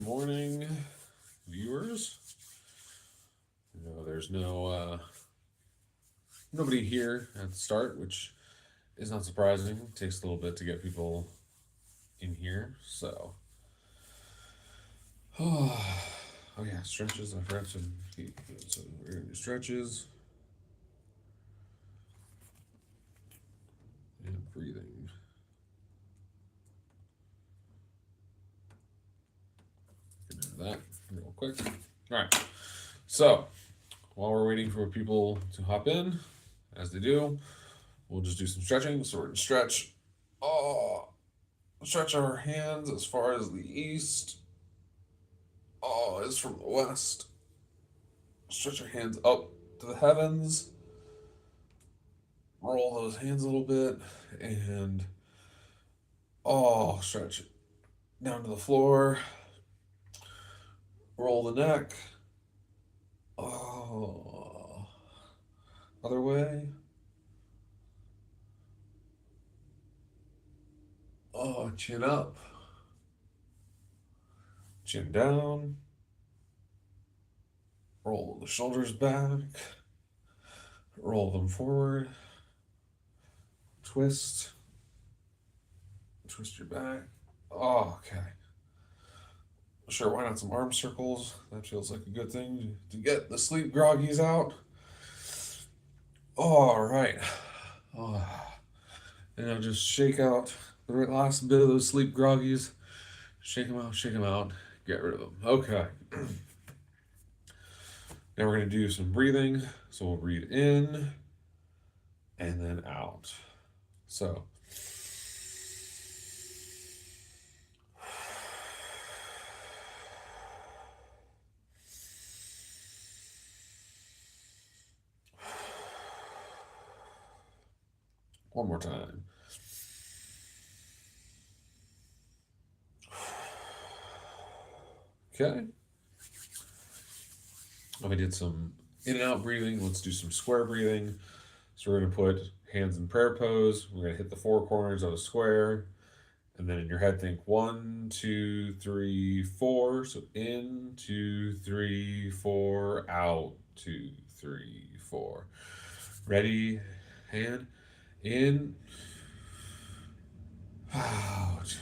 Morning, viewers. There's nobody here at the start, which is not surprising. It takes a little bit to get people in here. So, oh yeah, stretches. I forgot some. So we're gonna do stretches and breathing. Can do that real quick. All right. So while we're waiting for people to hop in, as they do, we'll just do some stretching. So we're gonna stretch. Oh, stretch our hands as far as the east. Oh, is from the west. Stretch your hands up to the heavens. Roll those hands a little bit. And stretch down to the floor. Roll the neck. Oh, other way. Oh, chin up. Chin down. Roll the shoulders back. Roll them forward. Twist. Twist your back. Oh, okay. Sure, why not some arm circles? That feels like a good thing to get the sleep groggies out. All right. Oh. And I'll just shake out the last bit of those sleep groggies. Shake them out, get rid of them. Okay. Now we're going to do some breathing. So we'll breathe in and then out. So one more time. Okay. We did some in and out breathing. Let's do some square breathing. So we're going to put hands in prayer pose. We're going to hit the four corners of a square. And then in your head, think 1, 2, 3, 4. So in, 2, 3, 4, out, 2, 3, 4. Ready? Hand in, out,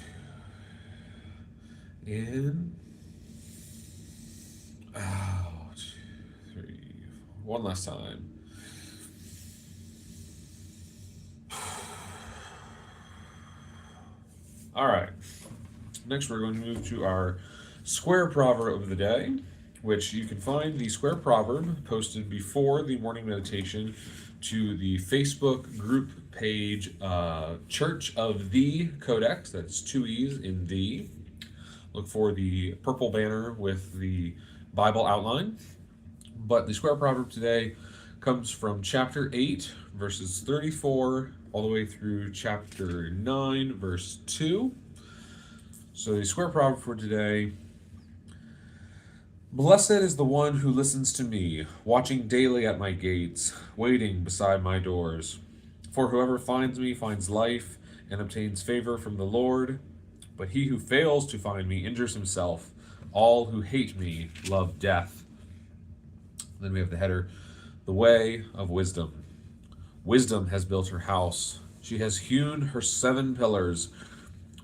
in, out, 2, 3, 4. One last time. All right. Next, we're going to move to our square proverb of the day, which you can find the square proverb posted before the morning meditation to the Facebook group page, Church of the Codex. That's two E's in the. Look for the purple banner with the Bible outline. But the square proverb today comes from chapter 8, verses 34, all the way through chapter 9, verse 2. So the square proverb for today: Blessed is the one who listens to me, watching daily at my gates, waiting beside my doors. For whoever finds me finds life and obtains favor from the Lord. But he who fails to find me injures himself. All who hate me love death. Then we have the header: The way of wisdom. Wisdom has built her house. She has hewn her 7 pillars.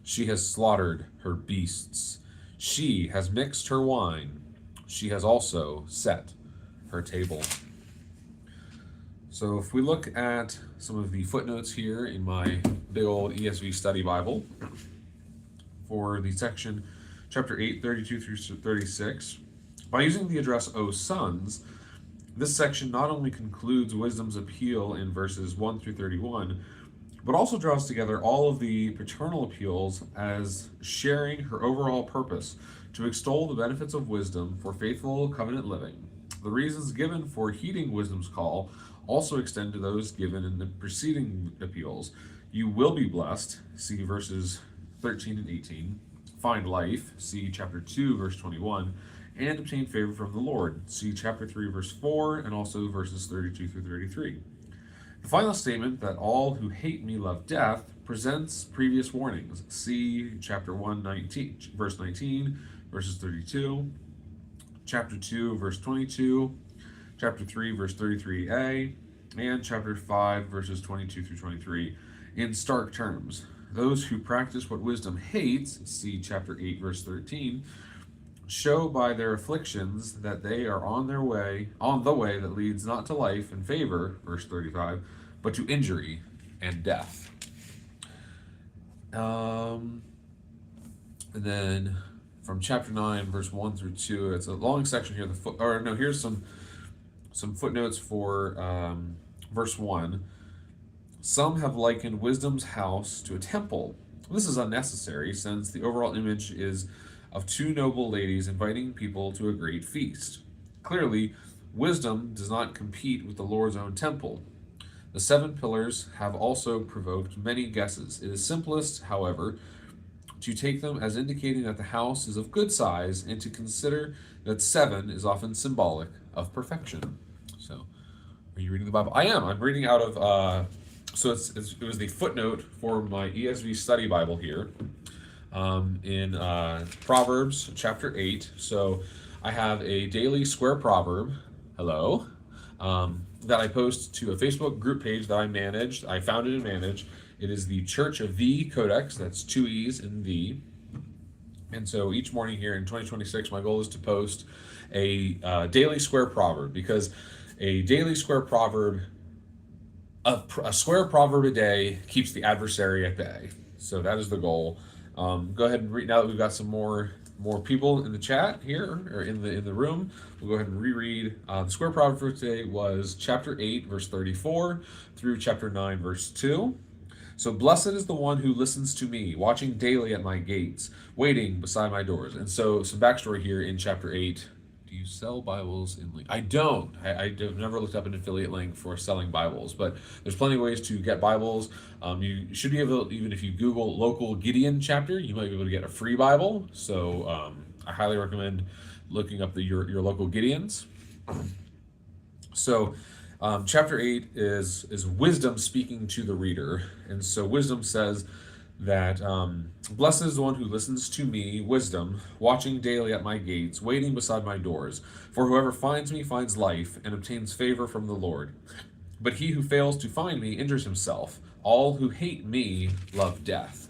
She has slaughtered her beasts. She has mixed her wine. She has also set her table. So if we look at some of the footnotes here in my big old ESV study Bible for the section chapter 8, 32 through 36, by using the address O sons, this section not only concludes wisdom's appeal in verses 1 through 31, but also draws together all of the paternal appeals as sharing her overall purpose to extol the benefits of wisdom for faithful covenant living. The reasons given for heeding wisdom's call also extend to those given in the preceding appeals. You will be blessed, see verses 13 and 18. Find life, see chapter 2, verse 21. And obtain favor from the Lord, see chapter 3, verse 4, and also verses 32 through 33. The final statement, that all who hate me love death, presents previous warnings. See chapter 1, verse 19, verses 32, chapter 2, verse 22, chapter 3, verse 33a, and chapter 5, verses 22 through 23 in stark terms. Those who practice what wisdom hates, see chapter 8, verse 13, show by their afflictions that they are on the way that leads not to life and favor, verse 35, but to injury and death. And then from chapter 9, verse 1 through 2, it's a long section here. Here's some footnotes for verse 1. Some have likened wisdom's house to a temple. This is unnecessary, since the overall image is of two noble ladies inviting people to a great feast. Clearly, wisdom does not compete with the Lord's own temple. The 7 pillars have also provoked many guesses. It is simplest, however, to take them as indicating that the house is of good size, and to consider that 7 is often symbolic of perfection. So, are you reading the Bible? I am. I'm reading out of, it was the footnote for my ESV study Bible here. In Proverbs chapter 8. So I have a daily square proverb, that I post to a Facebook group page that I founded and managed. It is the Church of the Codex, that's 2 E's in the. And so each morning here in 2026, my goal is to post a daily square proverb, because a daily square proverb, a square proverb a day keeps the adversary at bay. So that is the goal. Go ahead and read, now that we've got some more people in the chat here, or in the room, we'll go ahead and reread. The square proverb for today was chapter 8, verse 34 through chapter 9, verse 2. So blessed is the one who listens to me, watching daily at my gates, waiting beside my doors. And so some backstory here in chapter 8. Do you sell Bibles in link? I don't. I've never looked up an affiliate link for selling Bibles, but there's plenty of ways to get Bibles. You should be able to, even if you Google local Gideon chapter, you might be able to get a free Bible. So I highly recommend looking up your local Gideons. So chapter 8 is wisdom speaking to the reader. And so wisdom says that blessed is the one who listens to me, wisdom, watching daily at my gates, waiting beside my doors. For whoever finds me finds life and obtains favor from the Lord. But he who fails to find me injures himself. All who hate me love death.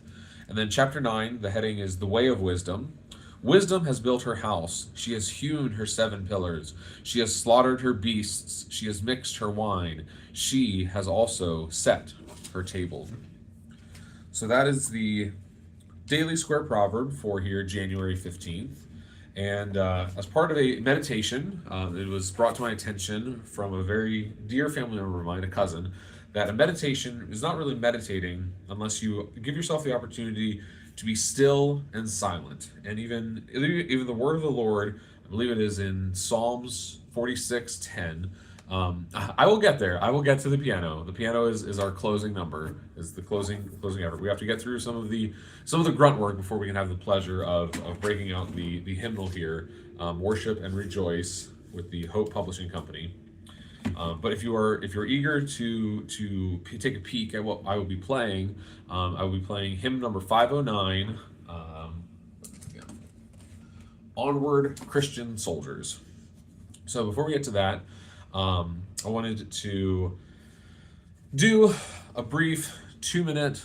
And then chapter 9, the heading is the way of wisdom. Wisdom has built her house. She has hewn her 7 pillars. She has slaughtered her beasts. She has mixed her wine. She has also set her table. So that is the daily square proverb for here, January 15th. And as part of a meditation, it was brought to my attention from a very dear family member of mine, a cousin, that a meditation is not really meditating unless you give yourself the opportunity to be still and silent. And even the word of the Lord, I believe it is in Psalms 46:10. I will get there. I will get to the piano. The piano is our closing number, is the closing effort. We have to get through some of the grunt work before we can have the pleasure of breaking out the hymnal here, Worship and Rejoice, with the Hope Publishing Company. But if you're eager to take a peek at what I will be playing, I will be playing hymn number 509, Onward, Christian Soldiers. So before we get to that, I wanted to do a brief 2-minute.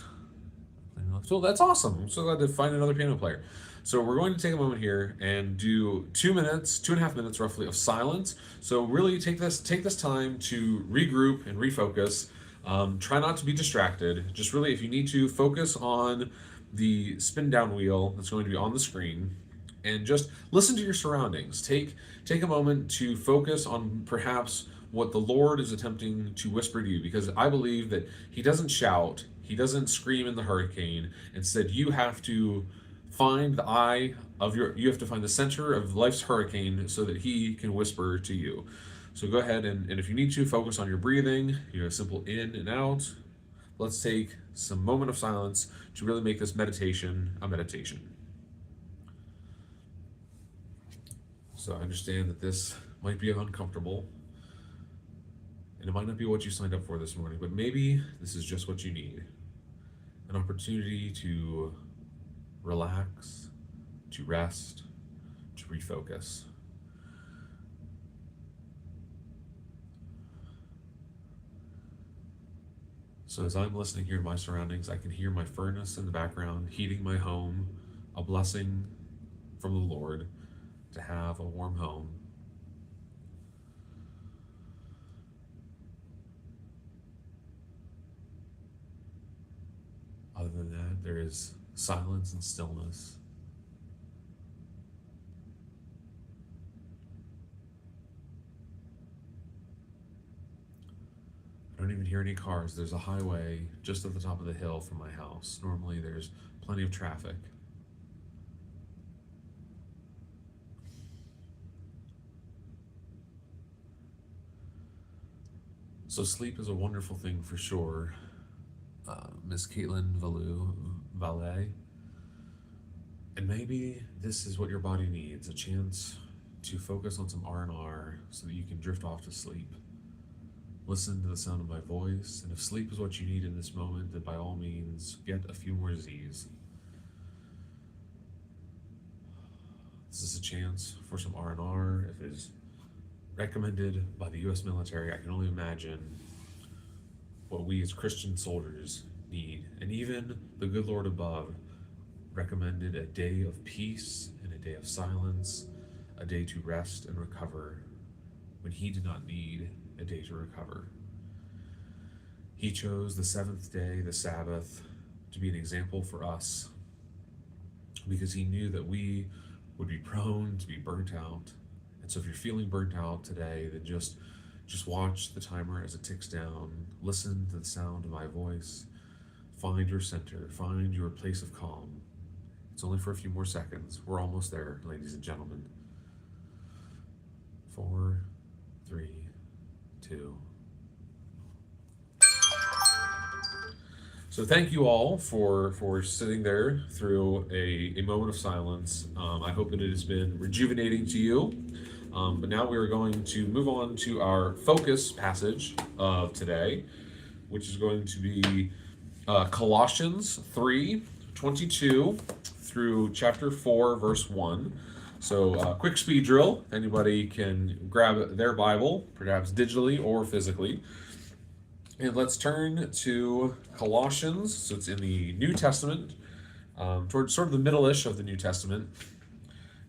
So that's awesome. I'm so glad to find another piano player. So we're going to take a moment here and do 2.5 minutes roughly of silence. So really take this time to regroup and refocus. Try not to be distracted. Just really, if you need to, focus on the spin down wheel that's going to be on the screen, and just listen to your surroundings. Take a moment to focus on perhaps what the Lord is attempting to whisper to you, because I believe that He doesn't shout, He doesn't scream in the hurricane. Instead, you have to find you have to find the center of life's hurricane so that He can whisper to you. So go ahead and if you need to, focus on your breathing, simple in and out. Let's take some moment of silence to really make this meditation a meditation. So I understand that this might be uncomfortable, and it might not be what you signed up for this morning, but maybe this is just what you need. An opportunity to relax, to rest, refocus. So as I'm listening here to my surroundings, I can hear my furnace in the background heating my home, a blessing from the Lord to have a warm home. Other than that, there is silence and stillness. I don't even hear any cars. There's a highway just at the top of the hill from my house. Normally there's plenty of traffic. So sleep is a wonderful thing for sure. Miss Caitlin Valet. And maybe this is what your body needs, a chance to focus on some R&R so that you can drift off to sleep. Listen to the sound of my voice, and if sleep is what you need in this moment, then by all means, get a few more Z's. This is a chance for some R&R. If it is recommended by the U.S. military, I can only imagine what we as Christian soldiers need. And even the good Lord above recommended a day of peace and a day of silence, a day to rest and recover when he did not need a day to recover. He chose the seventh day, the Sabbath, to be an example for us because he knew that we would be prone to be burnt out. And so if you're feeling burnt out today, then just watch the timer as it ticks down. Listen to the sound of my voice. Find your center. Find your place of calm. It's only for a few more seconds. We're almost there, ladies and gentlemen. 4, 3, 2. So thank you all for sitting there through a moment of silence. I hope that it has been rejuvenating to you. But now we are going to move on to our focus passage of today, which is going to be Colossians 3:22 through chapter 4, verse 1. So quick speed drill. Anybody can grab their Bible, perhaps digitally or physically. And let's turn to Colossians. So it's in the New Testament, towards sort of the middle-ish of the New Testament.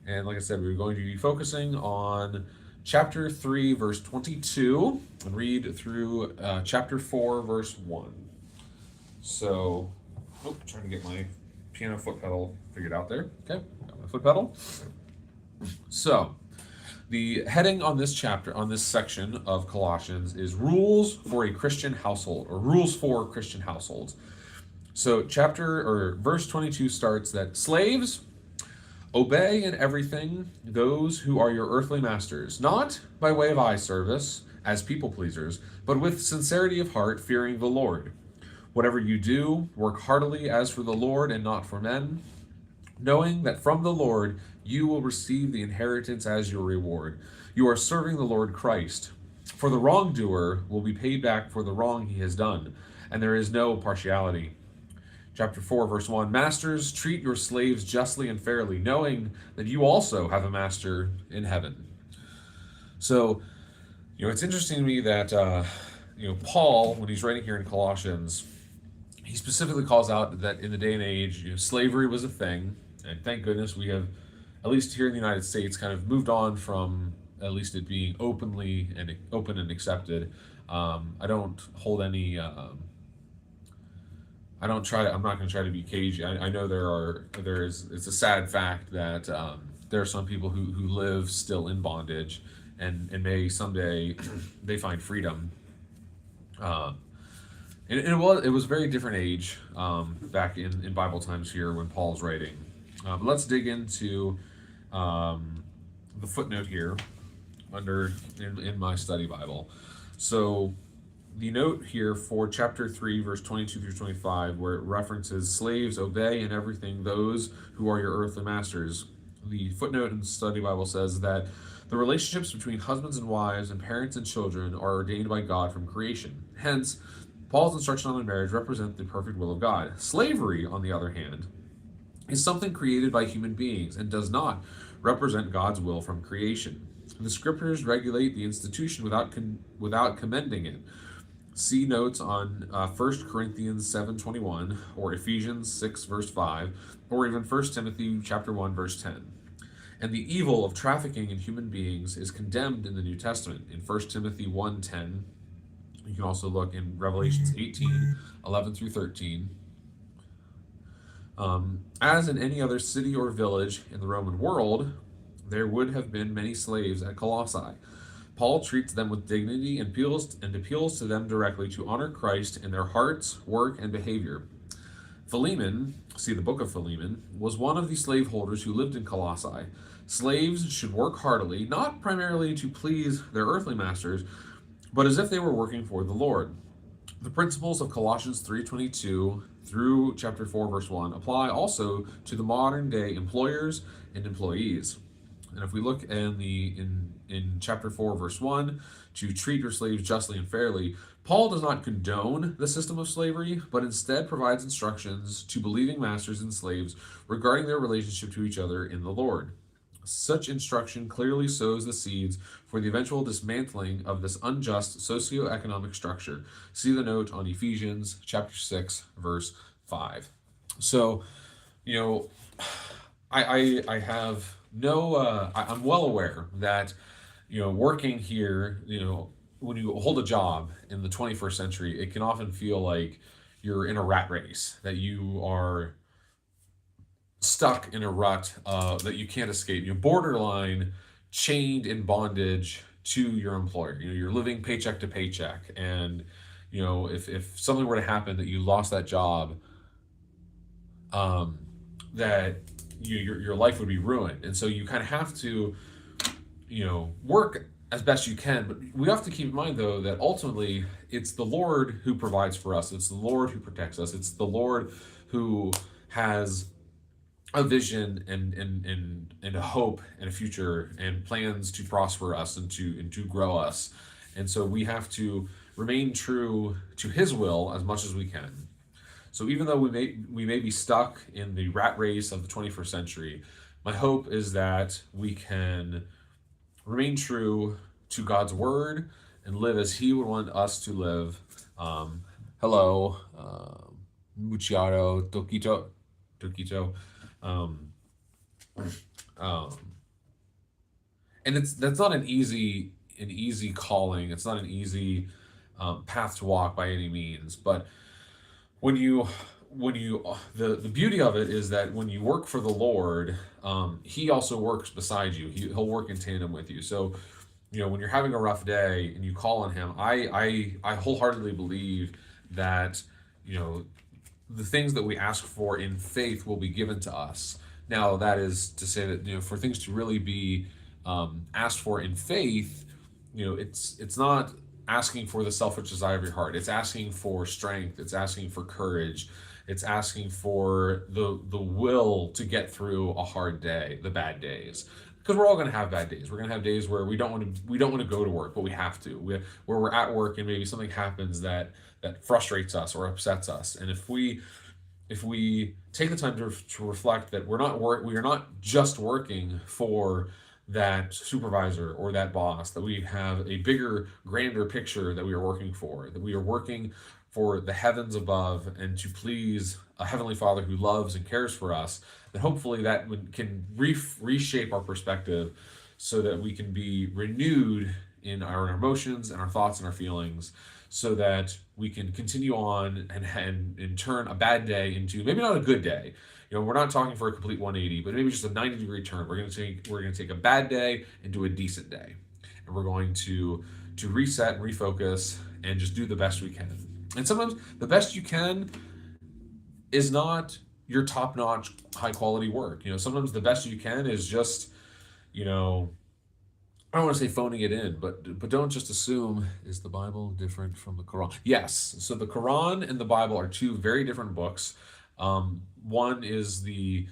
And like I said, we're going to be focusing on chapter 3, verse 22, and read through chapter 4, verse 1. So, trying to get my piano foot pedal figured out there. Okay, got my foot pedal. So, the heading on this chapter, on this section of Colossians, is Rules for a Christian Household, or Rules for Christian Households. So, verse 22 starts that slaves, obey in everything those who are your earthly masters, not by way of eye service as people pleasers, but with sincerity of heart, fearing the Lord. Whatever you do, work heartily as for the Lord and not for men, knowing that from the Lord you will receive the inheritance as your reward. You are serving the Lord Christ. For the wrongdoer will be paid back for the wrong he has done, and there is no partiality. Chapter 4, verse 1, Masters, treat your slaves justly and fairly, knowing that you also have a master in heaven. So, it's interesting to me that, Paul, when he's writing here in Colossians, he specifically calls out that in the day and age, slavery was a thing, and thank goodness we have, at least here in the United States, kind of moved on from at least it being open and accepted. I don't hold any... I'm not going to try to be cagey. I know it's a sad fact that there are some people who live still in bondage and may someday they find freedom. And it was a very different age back in Bible times here when Paul's writing. But let's dig into the footnote here in my study Bible. So the note here for chapter 3, verse 22 through 25, where it references slaves, obey in everything those who are your earthly masters. The footnote in the study Bible says that the relationships between husbands and wives and parents and children are ordained by God from creation. Hence, Paul's instruction on marriage represent the perfect will of God. Slavery, on the other hand, is something created by human beings and does not represent God's will from creation. The scriptures regulate the institution without commending it. See notes on 1 Corinthians 7:21 or Ephesians 6 verse 5 or even 1 Timothy chapter 1 verse 10. And the evil of trafficking in human beings is condemned in the New Testament in 1 Timothy 1:10. You can also look in Revelations 18:11 through 13. As in any other city or village in the Roman world, there would have been many slaves at Colossae. Paul treats them with dignity and appeals to them directly to honor Christ in their hearts, work, and behavior. Philemon, see the book of Philemon, was one of the slaveholders who lived in Colossae. Slaves should work heartily, not primarily to please their earthly masters, but as if they were working for the Lord. The principles of Colossians 3:22 through chapter 4 verse 1 apply also to the modern day employers and employees. And if we look in chapter 4 verse 1, to treat your slaves justly and fairly, Paul does not condone the system of slavery, but instead provides instructions to believing masters and slaves regarding their relationship to each other in the Lord. Such instruction clearly sows the seeds for the eventual dismantling of this unjust socioeconomic structure. See the note on Ephesians chapter 6, verse 5. So, you know, I have no, I'm well aware that, working here, when you hold a job in the 21st century, it can often feel like you're in a rat race, that you are stuck in a rut that you can't escape. You're borderline chained in bondage to your employer. You're living paycheck to paycheck, and if something were to happen that you lost that job, that your life would be ruined, and so you kind of have to work as best you can. But we have to keep in mind, though, that ultimately it's the Lord who provides for us. It's the Lord who protects us. It's the Lord who has a vision and a hope and a future and plans to prosper us and to grow us. And so we have to remain true to His will as much as we can. So even though we may be stuck in the rat race of the 21st century, my hope is that we can remain true to God's word and live as He would want us to live. Hello, Muciaro, Tokito. And that's not an easy calling. It's not an easy path to walk by any means. But when you the beauty of it is that when you work for the Lord, He also works beside you. He'll work in tandem with you. So when you're having a rough day and you call on Him, I wholeheartedly believe that the things that we ask for in faith will be given to us. Now, that is to say that for things to really be asked for in faith, it's not asking for the selfish desire of your heart. It's asking for strength. It's asking for courage. It's asking for the will to get through a hard day, the bad days. Because we're all going to have bad days. We're going to have days where we don't want to go to work, but we have to. Where we're at work and maybe something happens that frustrates us or upsets us. And if we take the time to reflect that we are not just working for that supervisor or that boss, that we have a bigger, grander picture that we are working for, that we are working for the heavens above and to please a Heavenly Father who loves and cares for us, then hopefully that can reshape our perspective so that we can be renewed in our emotions and our thoughts and our feelings, so that we can continue on and turn a bad day into maybe not a good day. We're not talking for a complete 180, but maybe just a 90-degree turn. We're going to take a bad day into a decent day, and we're going to reset and refocus and just do the best we can. And sometimes the best you can is not your top-notch, high-quality work. Sometimes the best you can is just, I don't want to say phoning it in, but don't just assume, is the Bible different from the Quran? Yes. So the Quran and the Bible are two very different books. One is the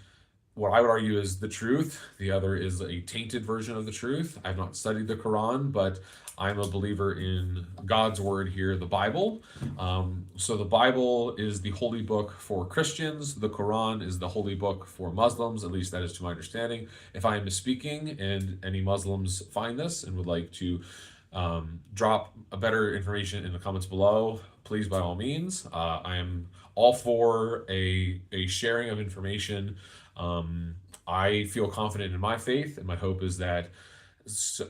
what I would argue is the truth. The other is a tainted version of the truth. I've not studied the Quran, but I'm a believer in God's word here, the Bible. So the Bible is the holy book for Christians. The Quran is the holy book for Muslims. At least that is to my understanding. If I am misspeaking and any Muslims find this and would like to drop a better information in the comments below, please by all means. I am all for a sharing of information. I feel confident in my faith, and my hope is that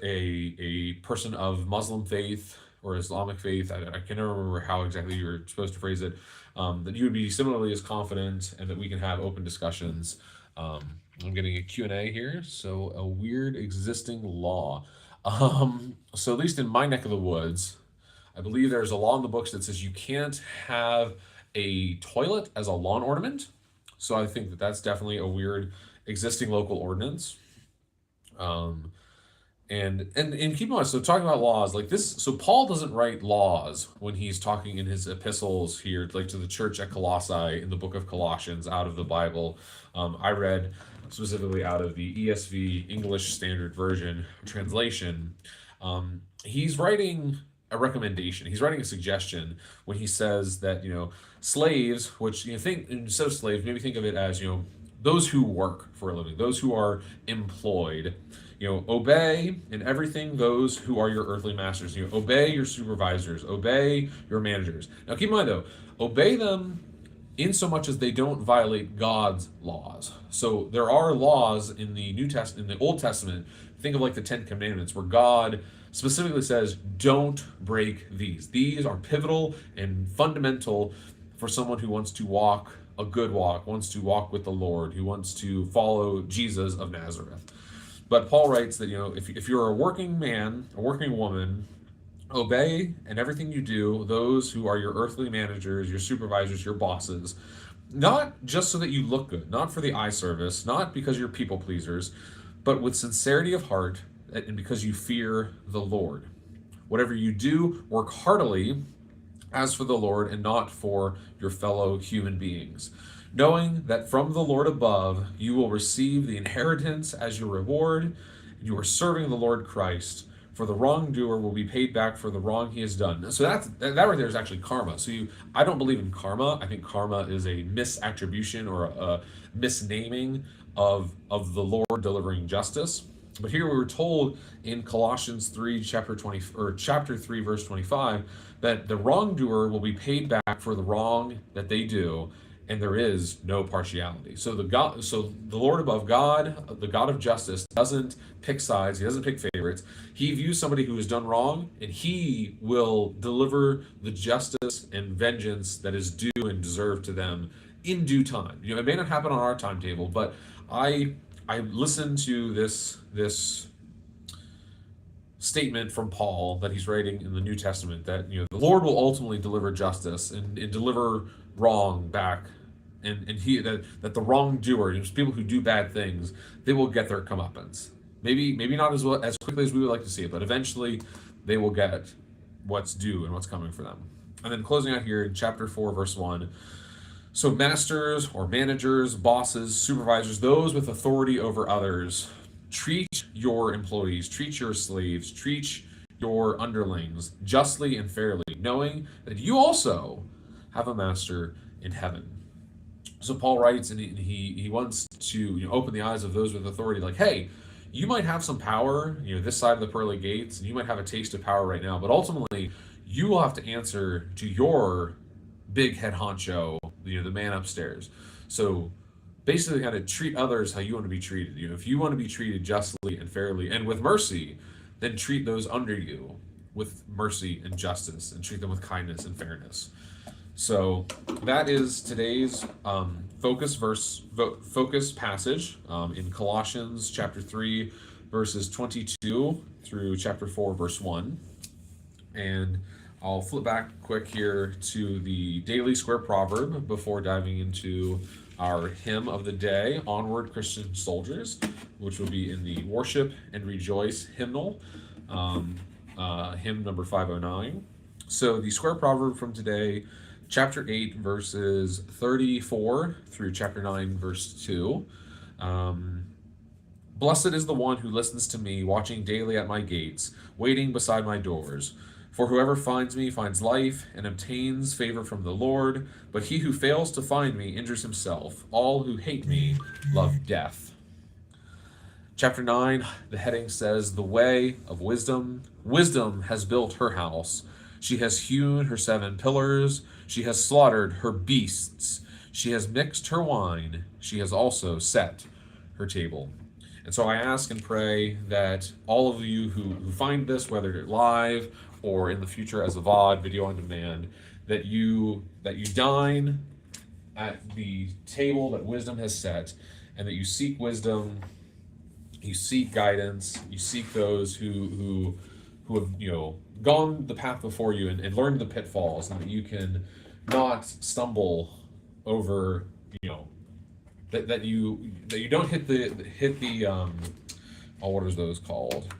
a person of Muslim faith or Islamic faith, I can never remember how exactly you were supposed to phrase it, that you would be similarly as confident and that we can have open discussions. I'm getting a Q&A here, so a weird existing law. So at least in my neck of the woods, I believe there's a law in the books that says you can't have a toilet as a lawn ornament. So I think that that's definitely a weird existing local ordinance. Um, and keep in mind, so talking about laws like this, so Paul doesn't write laws when he's talking in his epistles here, like to the church at Colossae in the book of Colossians out of the Bible. I read specifically out of the ESV English Standard Version translation. He's writing a recommendation. He's writing a suggestion when he says that, slaves, which think instead of slaves, maybe think of it as, those who work for a living, those who are employed, obey in everything those who are your earthly masters. Obey your supervisors, obey your managers. Now keep in mind though, obey them in so much as they don't violate God's laws. So there are laws in the New Testament, in the Old Testament. Think of like the Ten Commandments, where God specifically says, "Don't break these. These are pivotal and fundamental for someone who wants to walk a good walk, wants to walk with the Lord, who wants to follow Jesus of Nazareth." But Paul writes that if you're a working man, a working woman, obey in everything you do those who are your earthly managers, your supervisors, your bosses, not just so that you look good, not for the eye service, not because you're people pleasers, but with sincerity of heart and because you fear the Lord. Whatever you do, work heartily as for the Lord and not for your fellow human beings, knowing that from the Lord above you will receive the inheritance as your reward. You are serving the Lord Christ. For the wrongdoer will be paid back for the wrong he has done. So that right there is actually karma. So I don't believe in karma. I think karma is a misattribution or a misnaming of the Lord delivering justice. But here we were told in Colossians 3, chapter 20, or chapter 3, verse 25, that the wrongdoer will be paid back for the wrong that they do, and there is no partiality. So the Lord above God, the God of justice, doesn't pick sides. He doesn't pick favorites. He views somebody who has done wrong, and he will deliver the justice and vengeance that is due and deserved to them in due time. It may not happen on our timetable, but I listened to this statement from Paul that he's writing in the New Testament that the Lord will ultimately deliver justice and deliver wrong back, and that the wrongdoer, people who do bad things, they will get their comeuppance. Maybe not as quickly as we would like to see it, but eventually they will get what's due and what's coming for them. And then closing out here in chapter 4, verse 1. So masters or managers, bosses, supervisors, those with authority over others, treat your employees, treat your slaves, treat your underlings justly and fairly, knowing that you also have a master in heaven. So Paul writes, and he wants to open the eyes of those with authority, like, hey, you might have some power, this side of the pearly gates, and you might have a taste of power right now, but ultimately you will have to answer to your big head honcho, the man upstairs. So basically kind of treat others how you want to be treated. If you want to be treated justly and fairly and with mercy, then treat those under you with mercy and justice, and treat them with kindness and fairness. So that is today's focus passage in Colossians chapter 3, verses 22 through chapter 4, verse 1. And I'll flip back quick here to the daily square proverb before diving into our hymn of the day, Onward, Christian Soldiers, which will be in the Worship and Rejoice hymnal, hymn number 509. So the square proverb from today, chapter 8, verses 34 through chapter 9, verse 2. Um, Blessed is the one who listens to me, watching daily at my gates, waiting beside my doors. For whoever finds me finds life and obtains favor from the Lord, but he who fails to find me injures himself. All who hate me love death. Chapter 9, the heading says, The way of wisdom. Wisdom has built her house. She has hewn her 7 pillars. She has slaughtered her beasts. She has mixed her wine. She has also set her table. And so I ask and pray that all of you who find this, whether you're live or in the future as a VOD, video on demand, that you dine at the table that wisdom has set, and that you seek wisdom, you seek guidance, you seek those who have gone the path before you and learned the pitfalls, and that you can not stumble over that you don't hit the what are those called,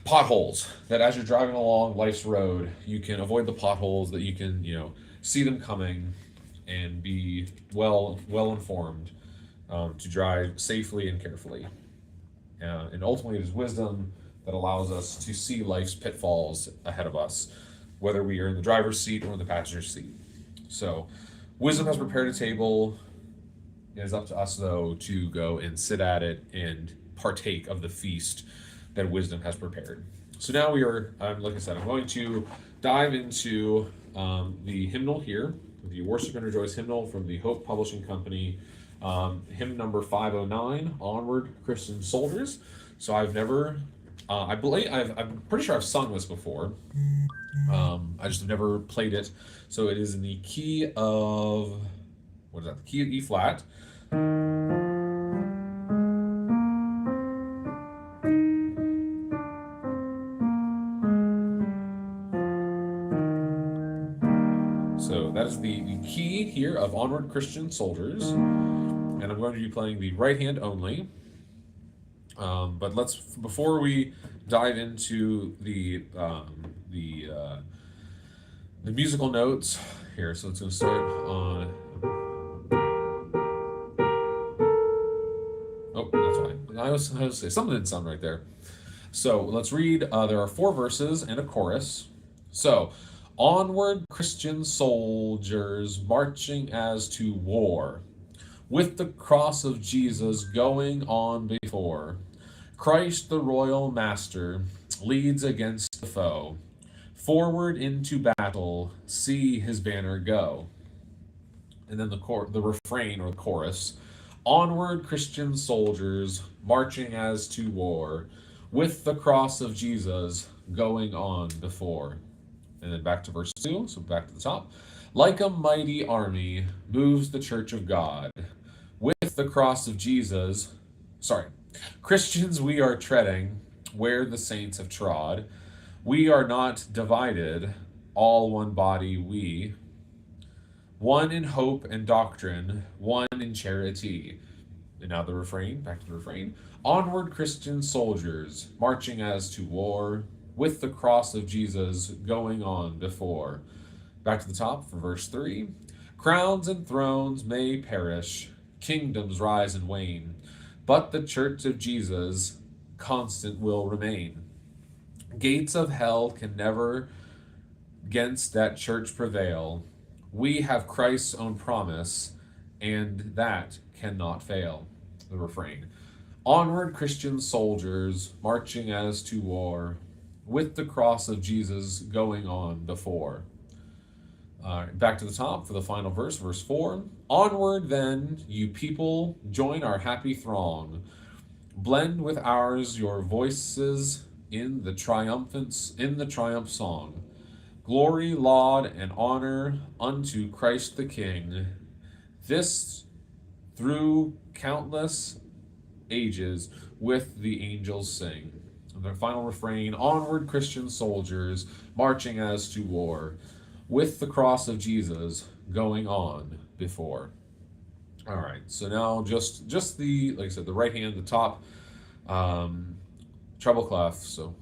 potholes, that as you're driving along life's road you can avoid the potholes, that you can see them coming and be well informed, to drive safely and carefully. And ultimately, it is wisdom that allows us to see life's pitfalls ahead of us, whether we are in the driver's seat or in the passenger seat. So, wisdom has prepared a table. It is up to us, though, to go and sit at it and partake of the feast that wisdom has prepared. So now like I said, I'm going to dive into the hymnal here, the Worship and Rejoice hymnal from the Hope Publishing Company, hymn number 509, Onward, Christian Soldiers. So I've never, I'm pretty sure I've sung this before. I just have never played it. So it is in the key of, what is that? The key of E flat. So that is the key here of Onward, Christian Soldiers. And I'm going to be playing the right hand only. But before we dive into the musical notes here, so it's going to start on. Oh, that's fine. I was say something didn't sound right there. So let's read. There are 4 verses and a chorus. So, onward, Christian soldiers, marching as to war, with the cross of Jesus going on before. Christ the royal master leads against the foe. Forward into battle, see his banner go. And then the refrain or the chorus. Onward, Christian soldiers, marching as to war, with the cross of Jesus going on before. And then back to verse 2, so back to the top. Like a mighty army moves the church of God, with the cross of Jesus. Christians, we are treading where the saints have trod. We are not divided, all one body we. One in hope and doctrine, one in charity. And now the refrain, back to the refrain. Onward, Christian soldiers, marching as to war, with the cross of Jesus going on before. Back to the top for verse 3. Crowns and thrones may perish, kingdoms rise and wane, but the church of Jesus constant will remain. Gates of hell can never against that church prevail. We have Christ's own promise, and that cannot fail. The refrain. Onward, Christian soldiers, marching as to war, with the cross of Jesus going on before. Back to the top for the final verse, verse 4. Onward then, you people, join our happy throng. Blend with ours your voices in the triumph song. Glory, laud, and honor unto Christ the King. This through countless ages with the angels sing. And the final refrain, onward, Christian soldiers, marching as to war, with the cross of Jesus going on before. All right, so now just the, like I said, the right hand, the top, treble clef. So.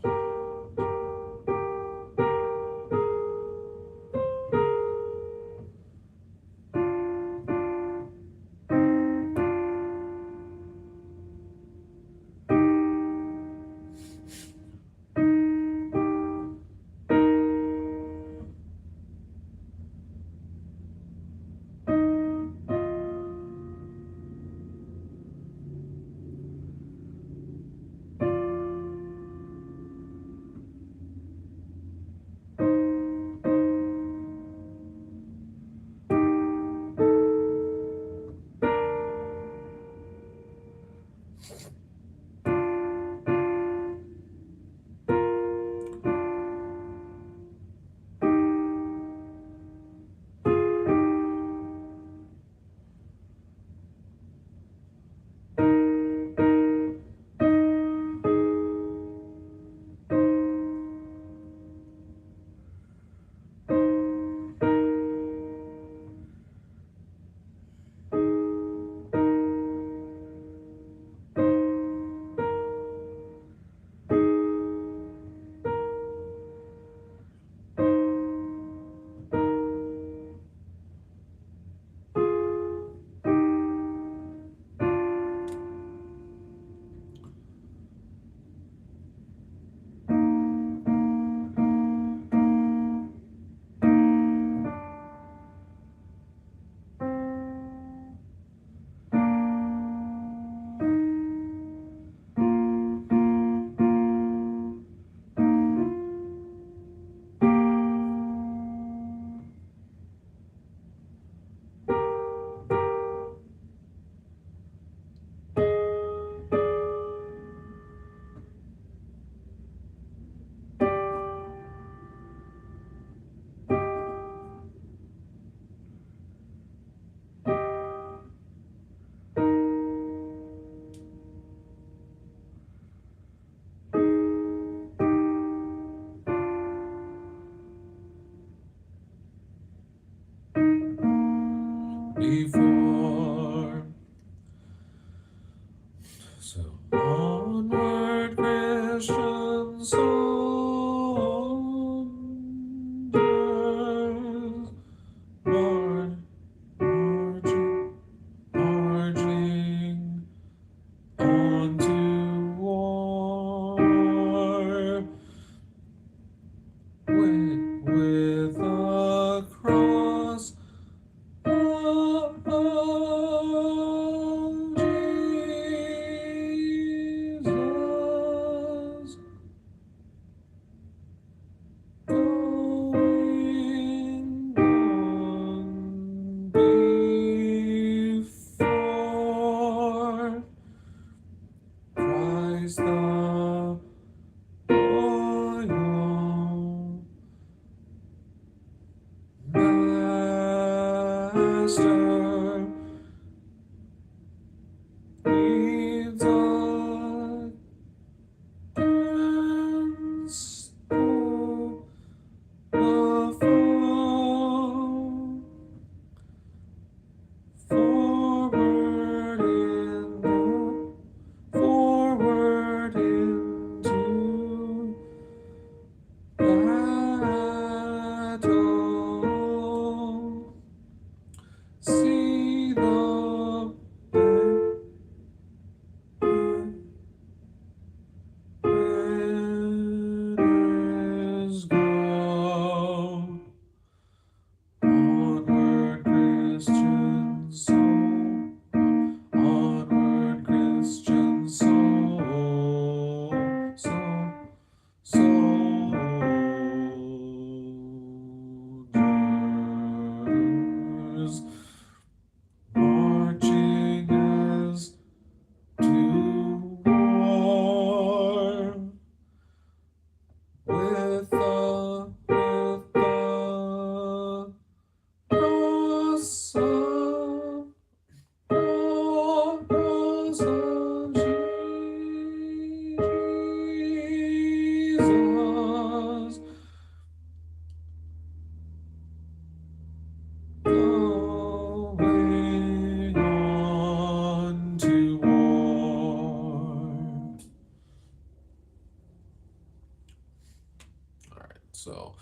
So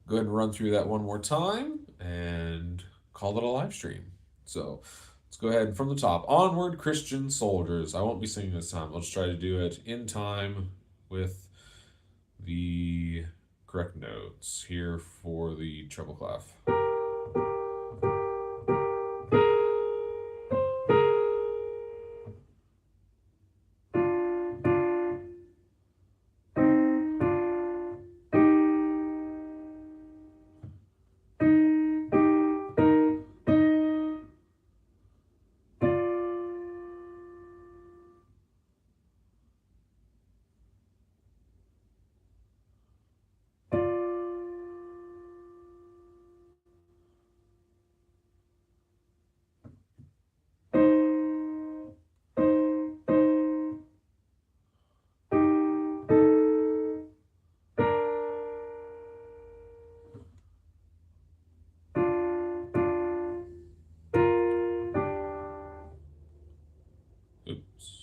go ahead and run through that one more time and call it a live stream. So let's go ahead from the top. Onward, Christian soldiers. I won't be singing this time. I'll just try to do it in time with the correct notes here for the treble clef. Oops.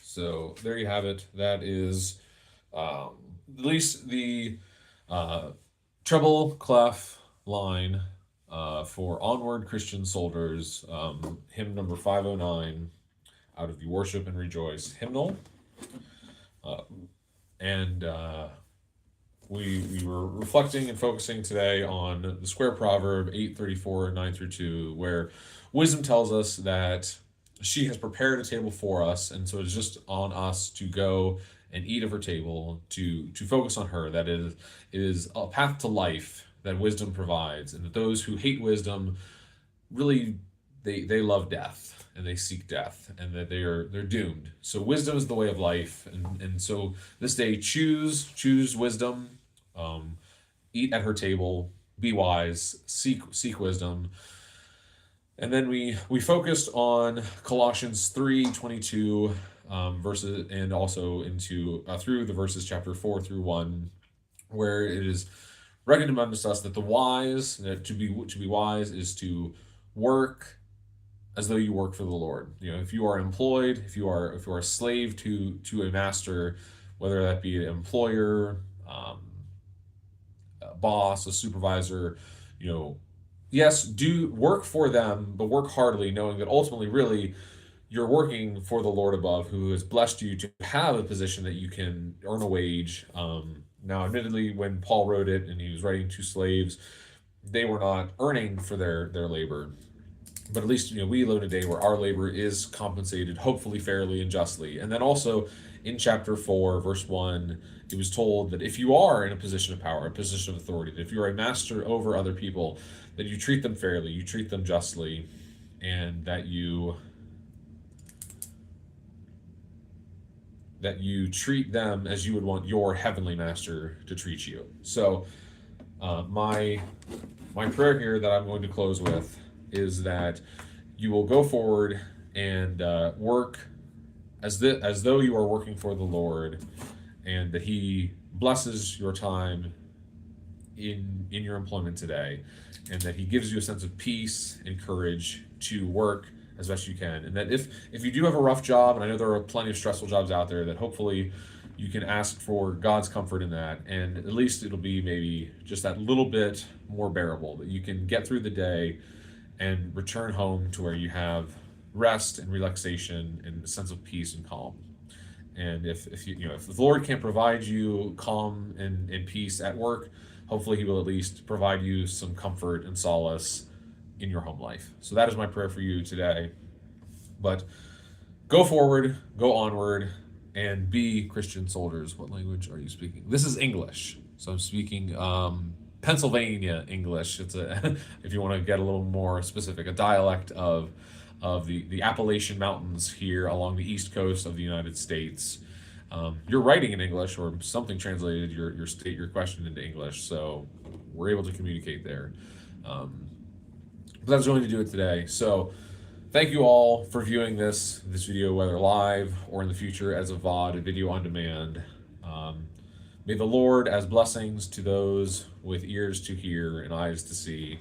So there you have it. That is at least the uh, treble clef line for Onward, Christian Soldiers, hymn number 509 out of the Worship and Rejoice hymnal. Uh, and we were reflecting and focusing today on the square proverb 8:34 9 through 2, where wisdom tells us that she has prepared a table for us, and so it's just on us to go and eat of her table, to focus on her. That is a path to life that wisdom provides, and that those who hate wisdom really they love death and they seek death, and that they're doomed. So wisdom is the way of life, and so this day choose wisdom, eat at her table, be wise, seek wisdom. And then we focused on Colossians 3:22 verses, and also into through the verses chapter 4 through 1, where it is recommended to us that the wise, that to be wise is to work as though you work for the Lord. You know, if you are employed, if you are a slave to a master, whether that be an employer, a boss, a supervisor, you know, yes, do work for them, but work heartily, knowing that ultimately, really, you're working for the Lord above, who has blessed you to have a position that you can earn a wage. Now, admittedly, when Paul wrote it and he was writing to slaves, they were not earning for their labor. But at least, you know, we live in a day where our labor is compensated, hopefully fairly and justly. And then also in chapter 4, verse 1, it was told that if you are in a position of power, a position of authority, that if you are a master over other people, that you treat them fairly, you treat them justly, and that you treat them as you would want your heavenly master to treat you. So my prayer here that I'm going to close with is that you will go forward and work as though you are working for the Lord, and that He blesses your time in your employment today, and that He gives you a sense of peace and courage to work as best you can. And that if you do have a rough job, and I know there are plenty of stressful jobs out there, that hopefully you can ask for God's comfort in that, and at least it'll be maybe just that little bit more bearable, that you can get through the day and return home to where you have rest and relaxation and a sense of peace and calm. And if you, if the Lord can't provide you calm and peace at work, hopefully He will at least provide you some comfort and solace in your home life. So that is my prayer for you today. But go forward, go onward, and be Christian soldiers. What language are you speaking? This is English, so I'm speaking Pennsylvania English. It's a if you want to get a little more specific, a dialect of the Appalachian Mountains here along the east coast of the United States. You're writing in English, or something translated your question into English, so we're able to communicate there. But that's going to do it today. So thank you all for viewing this video, whether live or in the future as a VOD, a video on demand. May the Lord add blessings to those with ears to hear and eyes to see.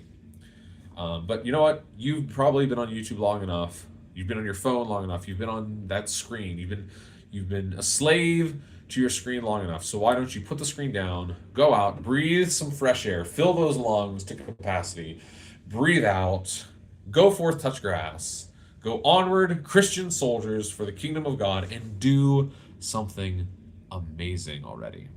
But you know what? You've probably been on YouTube long enough. You've been on your phone long enough. You've been on that screen. You've been a slave to your screen long enough. So why don't you put the screen down, go out, breathe some fresh air, fill those lungs to capacity, breathe out, go forth, touch grass, go onward, Christian soldiers for the kingdom of God, and do something amazing already.